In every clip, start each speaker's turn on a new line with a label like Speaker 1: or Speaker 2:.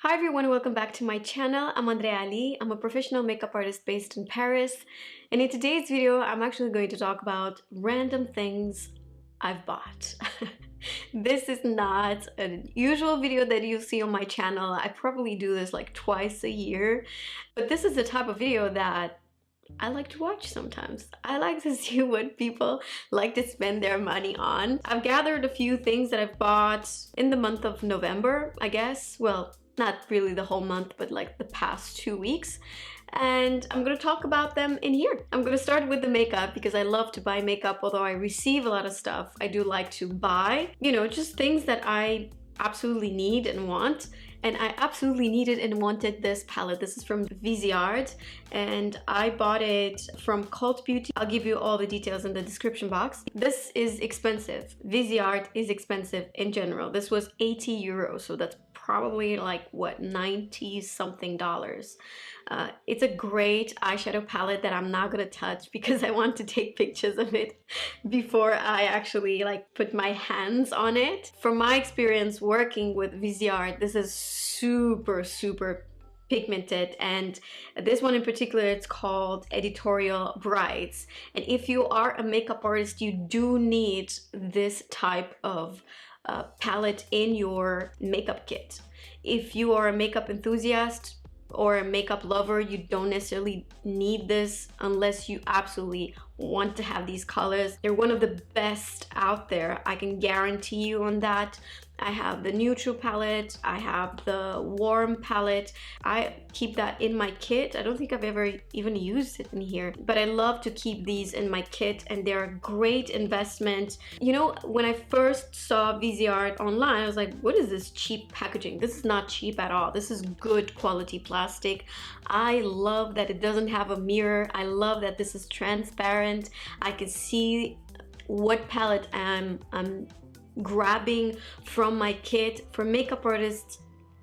Speaker 1: Hi everyone, welcome back to my channel. I'm Andreea. I'm a professional makeup artist based in Paris, and in today's video I'm actually going to talk about random things I've bought. This is not a usual video that you see on my channel. I probably do this like twice a year, but this is the type of video that I like to watch sometimes. I like to see what people like to spend their money on. I've gathered a few things that I've bought in the month of November, I guess. Well, not really the whole month, but like the past 2 weeks. And I'm gonna talk about them in here. I'm gonna start with the makeup because I love to buy makeup. Although I receive a lot of stuff, I do like to buy, just things that I absolutely need and want. And I absolutely needed and wanted this palette. This is from Viseart and I bought it from Cult Beauty. I'll give you all the details in the description box. This is expensive. Viseart is expensive in general. This was 80 euros, so that's probably like what, 90 something dollars. It's a great eyeshadow palette that I'm not gonna touch because I want to take pictures of it before I actually like put my hands on it. From my experience working with Viseart, this is super pigmented, and this one in particular, it's called Editorial Brights. And if you are a makeup artist, you do need this type of palette in your makeup kit. If you are a makeup enthusiast or a makeup lover, you don't necessarily need this unless you absolutely want to have these colors. They're one of the best out there, I can guarantee you on that. I have the neutral palette, I have the warm palette. I keep that in my kit. I don't think I've ever even used it in here, but I love to keep these in my kit and they're a great investment. When I first saw Viseart online, I was like, what is this cheap packaging? This is not cheap at all. This is good quality plastic. I love that it doesn't have a mirror. I love that this is transparent. I can see what palette I'm grabbing from my kit. For makeup artists,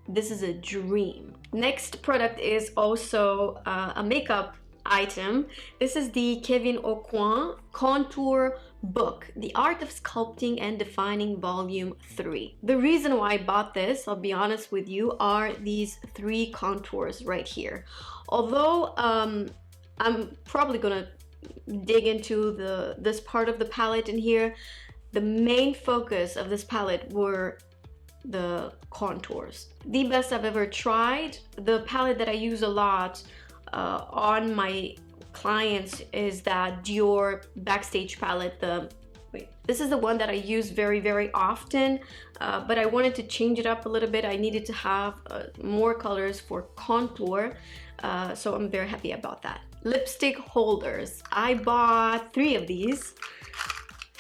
Speaker 1: this is a dream. Next product is also a makeup item. This is the Kevin Aucoin Contour Book, The Art of Sculpting and Defining Volume 3. The reason why I bought this, I'll be honest with you, are these 3 contours right here. Although I'm probably gonna dig into this part of the palette in here, the main focus of this palette were the contours. The best I've ever tried. The palette that I use a lot on my clients is that Dior Backstage palette. This is the one that I use very often, but I wanted to change it up a little bit. I needed to have more colors for contour, so I'm very happy about that. Lipstick holders. I bought 3 of these,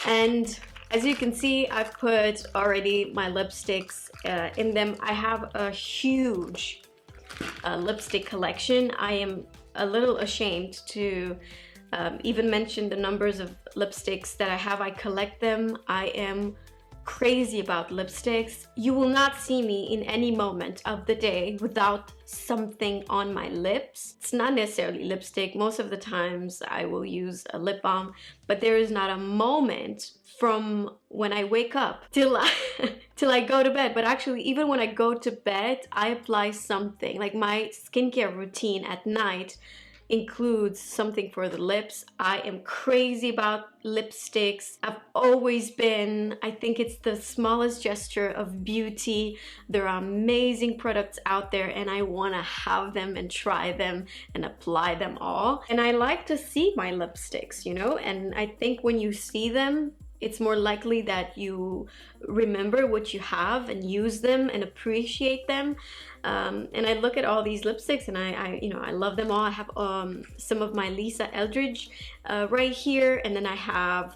Speaker 1: and as you can see, I've put already my lipsticks in them. I have a huge lipstick collection. I am a little ashamed to even mention the numbers of lipsticks that I have. I collect them. I am crazy about lipsticks. You will not see me in any moment of the day without something on my lips. It's not necessarily lipstick. Most of the times I will use a lip balm, but there is not a moment from when I wake up till I go to bed. But actually, even when I go to bed, I apply something. Like my skincare routine at night includes something for the lips. I am crazy about lipsticks. I've always been. I think it's the smallest gesture of beauty. There are amazing products out there and I want to have them and try them and apply them all. And I like to see my lipsticks, and I think when you see them, it's more likely that you remember what you have and use them and appreciate them. And I look at all these lipsticks and I love them all. I have some of my Lisa Eldridge right here, and then I have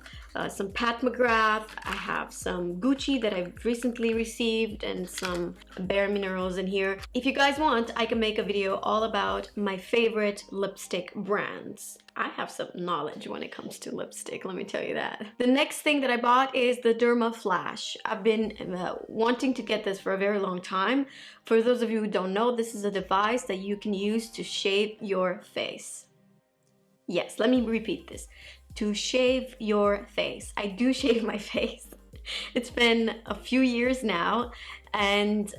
Speaker 1: some Pat McGrath. I have some Gucci that I've recently received, and some Bare Minerals in here. If you guys want, I can make a video all about my favorite lipstick brands. I have some knowledge when it comes to lipstick, let me tell you that. The next thing that I bought is the Derma Flash. I've been wanting to get this for a very long time. For those of you who don't know, this is a device that you can use to shave your face. Yes, let me repeat this. To shave your face. I do shave my face. It's been a few years now, and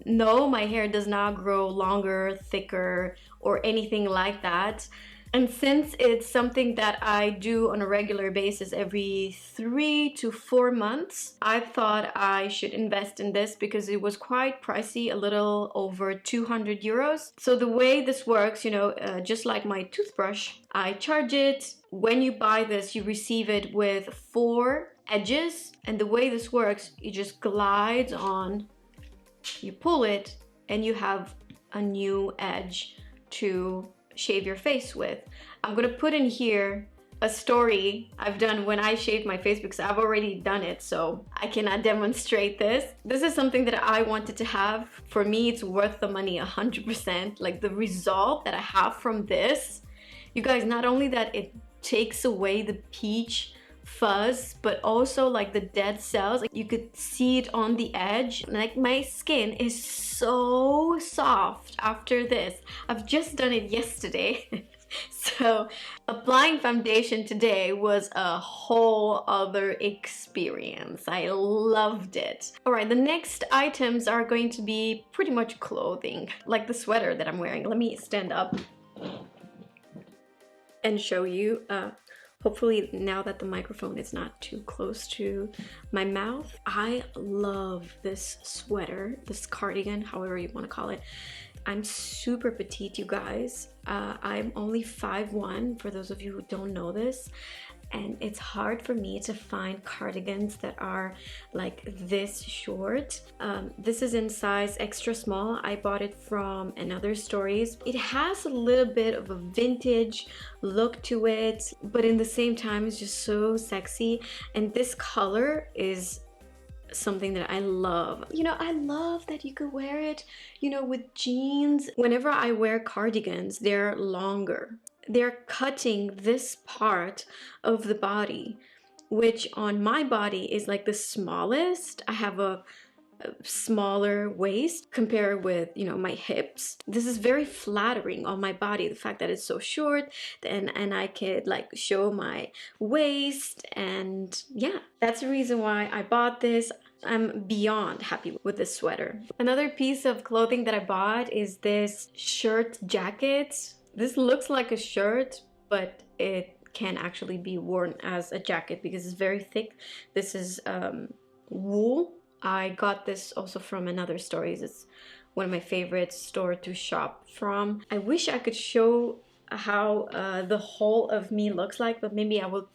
Speaker 1: no, my hair does not grow longer, thicker, or anything like that. And since it's something that I do on a regular basis every 3 to 4 months, I thought I should invest in this because it was quite pricey, a little over 200 euros. So the way this works, you know, just like my toothbrush, I charge it. When you buy this, you receive it with 4 edges. And the way this works, it just glides on, you pull it, and you have a new edge to shave your face with. I'm gonna put in here a story I've done when I shaved my face because I've already done it, so I cannot demonstrate this. This is something that I wanted to have. For me, it's worth the money 100%. Like the result that I have from this, you guys, not only that it takes away the peach fuzz, but also like the dead cells, like you could see it on the edge. Like my skin is so soft after this. I've just done it yesterday. So applying foundation today was a whole other experience. I loved it. All right, the next items are going to be pretty much clothing, like the sweater that I'm wearing. Let me stand up and show you. Hopefully now that the microphone is not too close to my mouth. I love this sweater, this cardigan, however you want to call it. I'm super petite, you guys. I'm only 5'1", for those of you who don't know this. And it's hard for me to find cardigans that are like this short. This is in size extra small. I bought it from Another Stories. It has a little bit of a vintage look to it, but in the same time it's just so sexy. And this color is something that I love. You know, I love that you could wear it, you know, with jeans. Whenever I wear cardigans, they're longer. They're cutting this part of the body, which on my body is like the smallest. I have a smaller waist compared with, you know, my hips. This is very flattering on my body, the fact that it's so short, and I could like show my waist. And yeah, that's the reason why I bought this. I'm beyond happy with this sweater. Another piece of clothing that I bought is this shirt jacket. This looks like a shirt, but it can actually be worn as a jacket because it's very thick. This is wool. I got this also from Another Stories. It's one of my favorite store to shop from. I wish I could show how the whole of me looks like, but maybe I will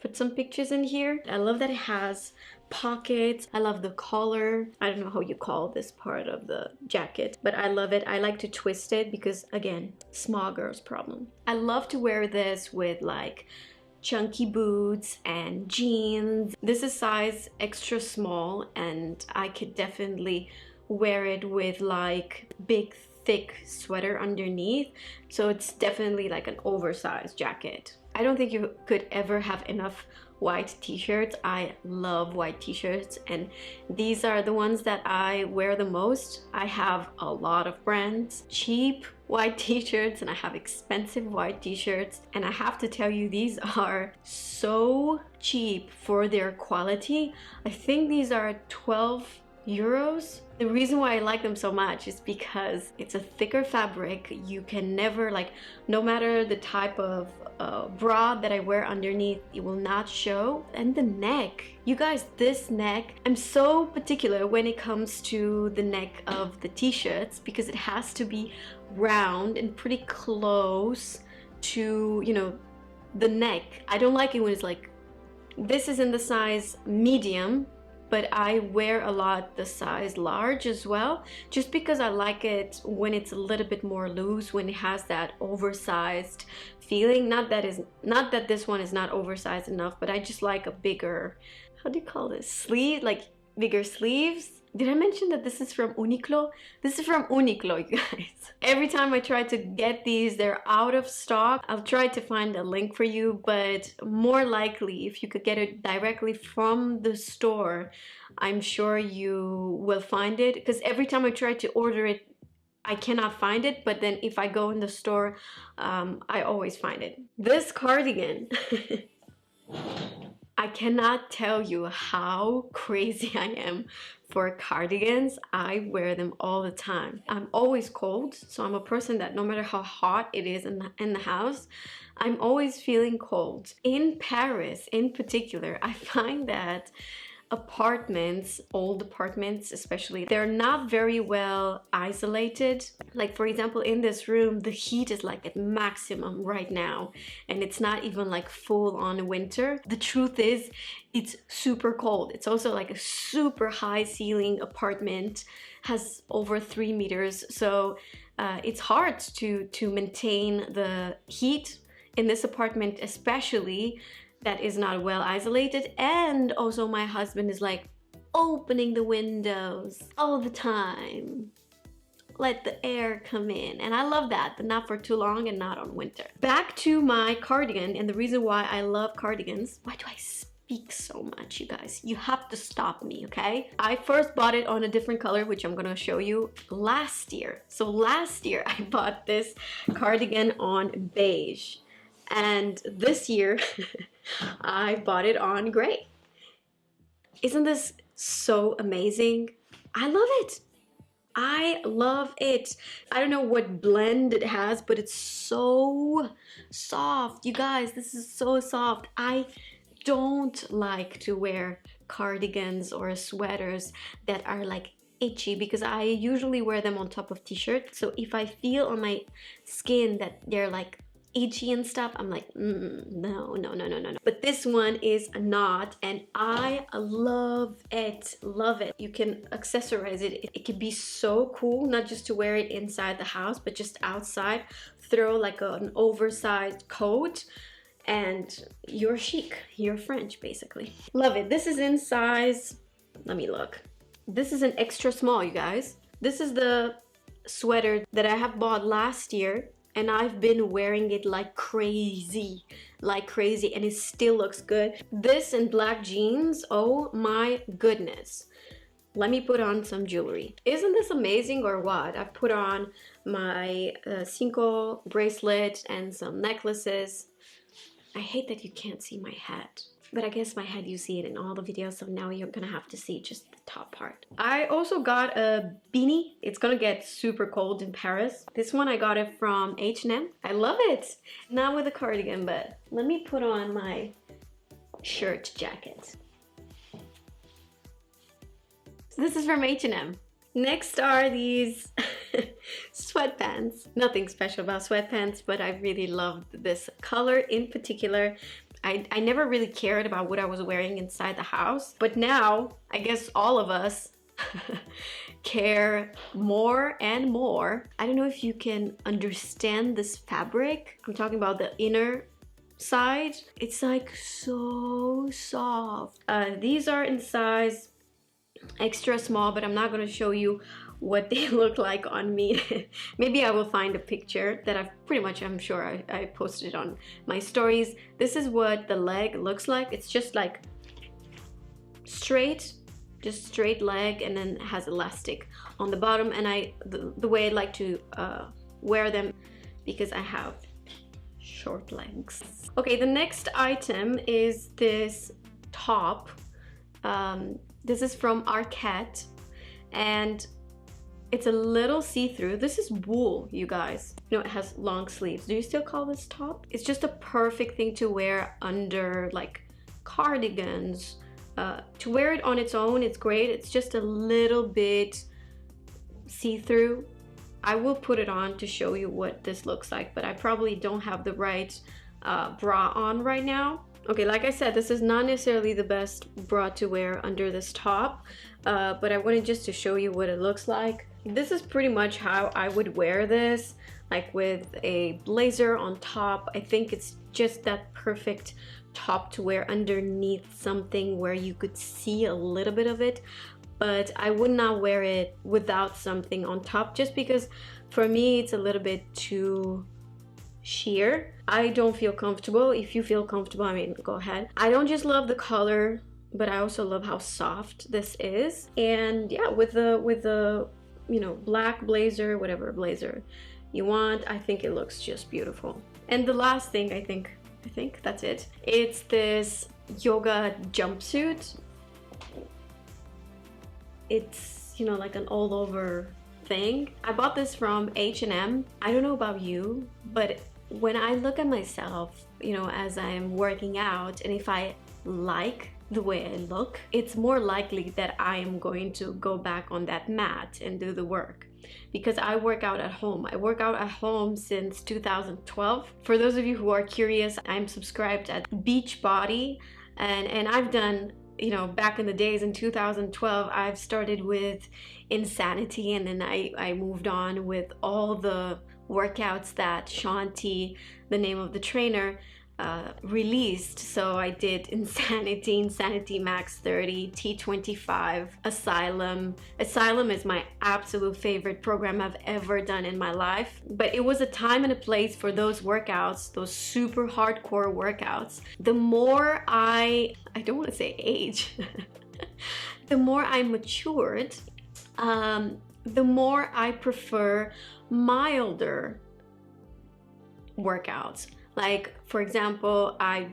Speaker 1: put some pictures in here. I love that it has pockets. I love the collar. I don't know how you call this part of the jacket, but I love it. I like to twist it because, again, small girl's problem. I love to wear this with like chunky boots and jeans. This is size extra small, and I could definitely wear it with like big thick sweater underneath. So it's definitely like an oversized jacket. I don't think you could ever have enough white t-shirts. I love white t-shirts, and these are the ones that I wear the most. I have a lot of brands, cheap white t-shirts, and I have expensive white t-shirts, and I have to tell you, these are so cheap for their quality. I think these are 12 euros. The reason why I like them so much is because it's a thicker fabric. You can never, like, no matter the type of bra that I wear underneath, it will not show. And the neck, you guys, this neck, I'm so particular when it comes to the neck of the t-shirts because it has to be round and pretty close to, you know, the neck. I don't like it when it's like, this is in the size medium, but I wear a lot the size large as well, just because I like it when it's a little bit more loose, when it has that oversized feeling. Not that this one is not oversized enough, but I just like a bigger, how do you call this, sleeve, like bigger sleeves. Did I mention that this is from Uniqlo? This is from Uniqlo, you guys. Every time I try to get these, they're out of stock. I'll try to find a link for you, but more likely, if you could get it directly from the store, I'm sure you will find it. Because every time I try to order it, I cannot find it, but then if I go in the store, I always find it. This cardigan, I cannot tell you how crazy I am for cardigans, I wear them all the time. I'm always cold, so I'm a person that no matter how hot it is in the house, I'm always feeling cold. In Paris, in particular, I find that apartments, old apartments especially, they're not very well isolated. Like for example, in this room, the heat is like at maximum right now, and it's not even like full on winter. The truth is, it's super cold. It's also like a super high ceiling apartment, has over 3 meters, so it's hard to maintain the heat in this apartment, especially that is not well isolated. And also my husband is like opening the windows all the time, let the air come in, and I love that, but not for too long and not on winter. Back to my cardigan, and the reason why I love cardigans. Why do I speak so much, you guys? You have to stop me, okay? I first bought it on a different color, which I'm gonna show you, last year. So last year I bought this cardigan on beige, and this year I bought it on gray. Isn't this so amazing? I love it. I love it. I don't know what blend it has, but it's so soft. You guys, this is so soft. I don't like to wear cardigans or sweaters that are like itchy, because I usually wear them on top of t-shirts. So if I feel on my skin that they're like itchy and stuff, I'm like, no. But this one is not, and I love it, love it. You can accessorize it. It can be so cool, not just to wear it inside the house, but just outside. Throw like an oversized coat and you're chic, you're French basically. Love it. This is in size, let me look. This is an extra small, you guys. This is the sweater that I have bought last year, and I've been wearing it like crazy, and it still looks good. This and black jeans, oh my goodness. Let me put on some jewelry. Isn't this amazing or what? I've put on my Cinco bracelet and some necklaces. I hate that you can't see my head, but I guess my head, you see it in all the videos, so now you're gonna have to see just the top part. I also got a beanie. It's gonna get super cold in Paris. This one I got it from H&M. I love it. Not with a cardigan, but let me put on my shirt jacket. So this is from H&M. Next are these sweatpants. Nothing special about sweatpants, but I really loved this color in particular. I never really cared about what I was wearing inside the house, but now I guess all of us care more and more. I don't know if you can understand this fabric. I'm talking about the inner side. It's like so soft. These are in size extra small, but I'm not going to show you what they look like on me. Maybe I will find a picture that I'm sure I posted it on my stories. This is what the leg looks like. It's just like straight leg, and then has elastic on the bottom. And the way I like to wear them, because I have short legs. Okay, the next item is this top. This is from Arket, and it's a little see-through. This is wool, you guys. You know, it has long sleeves. Do you still call this top? It's just a perfect thing to wear under like cardigans. To wear it on its own, it's great. It's just a little bit see-through. I will put it on to show you what this looks like, but I probably don't have the right bra on right now. Okay, like I said, this is not necessarily the best bra to wear under this top, but I wanted just to show you what it looks like. This is pretty much how I would wear this, like with a blazer on top. I think it's just that perfect top to wear underneath something where you could see a little bit of it, but I would not wear it without something on top, just because for me it's a little bit too sheer. I don't feel comfortable. If you feel comfortable, I mean, go ahead. I don't just love the color, but I also love how soft this is. And yeah, with the you know, black blazer, whatever blazer you want, I think it looks just beautiful. And the last thing, I think that's it. It's this yoga jumpsuit. it's, you know, like an all over thing. I bought this from H&M. I don't know about you, but when I look at myself, you know, as I'm working out, and if I like the way I look, it's more likely that I am going to go back on that mat and do the work, because I work out at home. I work out at home since 2012. For those of you who are curious, I'm subscribed at Beachbody, and I've done, you know, back in the days in 2012, I've started with Insanity, and then I moved on with all the workouts that Shanti, the name of the trainer, released. So I did Insanity Max 30, T25, Asylum. Asylum is my absolute favorite program I've ever done in my life. But it was a time and a place for those workouts, those super hardcore workouts. The more I don't want to say age, the more I matured, the more I prefer milder workouts. Like, for example, I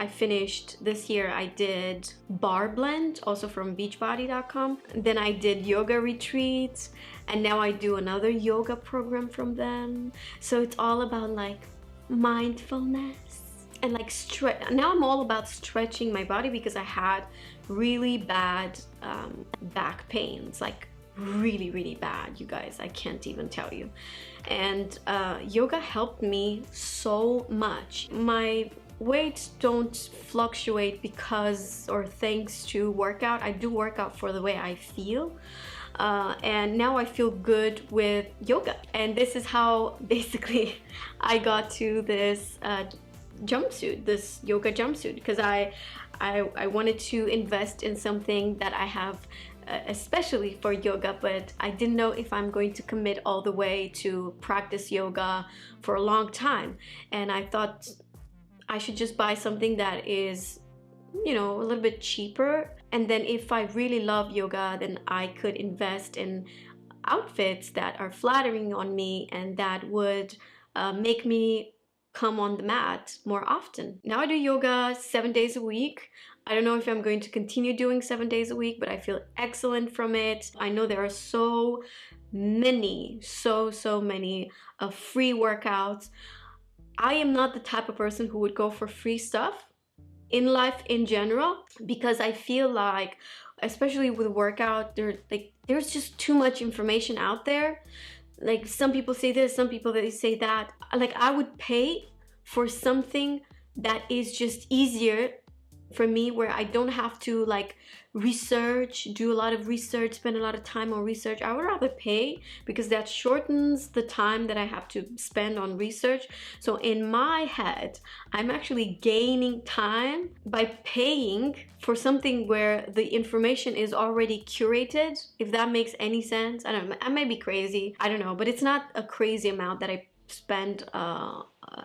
Speaker 1: finished this year, I did Bar Blend, also from beachbody.com. Then I did yoga retreats, and now I do another yoga program from them. So it's all about like mindfulness and like stretch. Now I'm all about stretching my body, because I had really bad back pains, like really bad, you guys. I can't even tell you. And yoga helped me so much. My weight don't fluctuate because or thanks to workout. I do workout for the way I feel. And now I feel good with yoga. And this is how basically I got to this jumpsuit, this yoga jumpsuit, because I wanted to invest in something that I have especially for yoga, but I didn't know if I'm going to commit all the way to practice yoga for a long time. And I thought I should just buy something that is, you know, a little bit cheaper. And then if I really love yoga, then I could invest in outfits that are flattering on me and that would make me come on the mat more often. Now I do yoga 7 days a week. I don't know if I'm going to continue doing 7 days a week, but I feel excellent from it. I know there are so many free workouts. I am not the type of person who would go for free stuff in life in general, because I feel like, especially with workout, there's just too much information out there. Like, some people say this, some people they say that. Like, I would pay for something that is just easier for me, where I don't have to like research, do a lot of research, spend a lot of time on research. I would rather pay, because that shortens the time that I have to spend on research. So in my head, I'm actually gaining time by paying for something where the information is already curated, if that makes any sense. I don't know, I may be crazy, I don't know, but it's not a crazy amount that I spend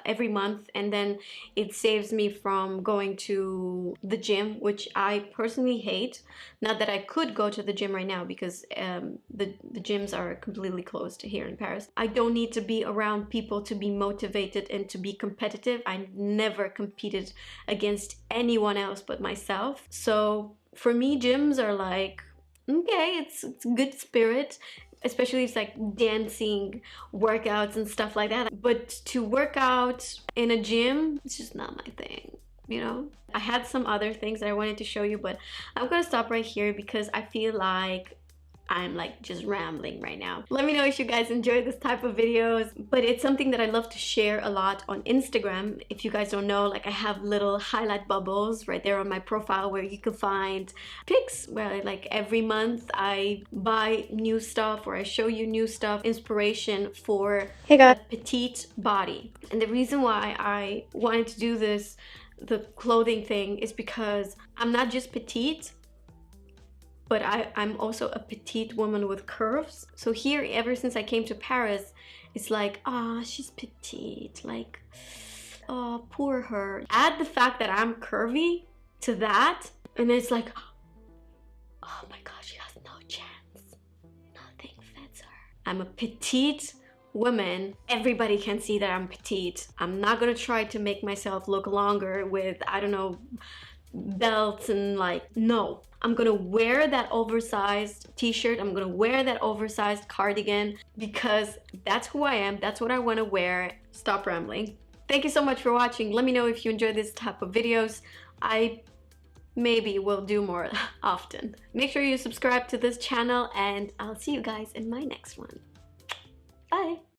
Speaker 1: every month, and then it saves me from going to the gym, which I personally hate. Not that I could go to the gym right now, because the gyms are completely closed here in Paris. I don't need to be around people to be motivated and to be competitive. I never competed against anyone else but myself. So for me, gyms are like, okay, it's good spirit, especially it's like dancing workouts and stuff like that. But to work out in a gym, it's just not my thing, you know? I had some other things that I wanted to show you, but I'm gonna stop right here because I feel like I'm like just rambling right now. Let me know if you guys enjoy this type of videos, but it's something that I love to share a lot on Instagram. If you guys don't know, like I have little highlight bubbles right there on my profile where you can find pics where like every month I buy new stuff or I show you new stuff, inspiration for a petite body. And the reason why I wanted to do this, the clothing thing, is because I'm not just petite, but I'm also a petite woman with curves. So here, ever since I came to Paris, it's like, she's petite, like, oh, poor her. Add the fact that I'm curvy to that, and it's like, oh my gosh, she has no chance. Nothing fits her. I'm a petite woman. Everybody can see that I'm petite. I'm not gonna try to make myself look longer with, I don't know, belts and like, no. I'm gonna wear that oversized t-shirt, I'm gonna wear that oversized cardigan because that's who I am, that's what I want to wear. Stop rambling. Thank you so much for watching. Let me know if you enjoy this type of videos. I maybe will do more often. Make sure you subscribe to this channel and I'll see you guys in my next one. Bye!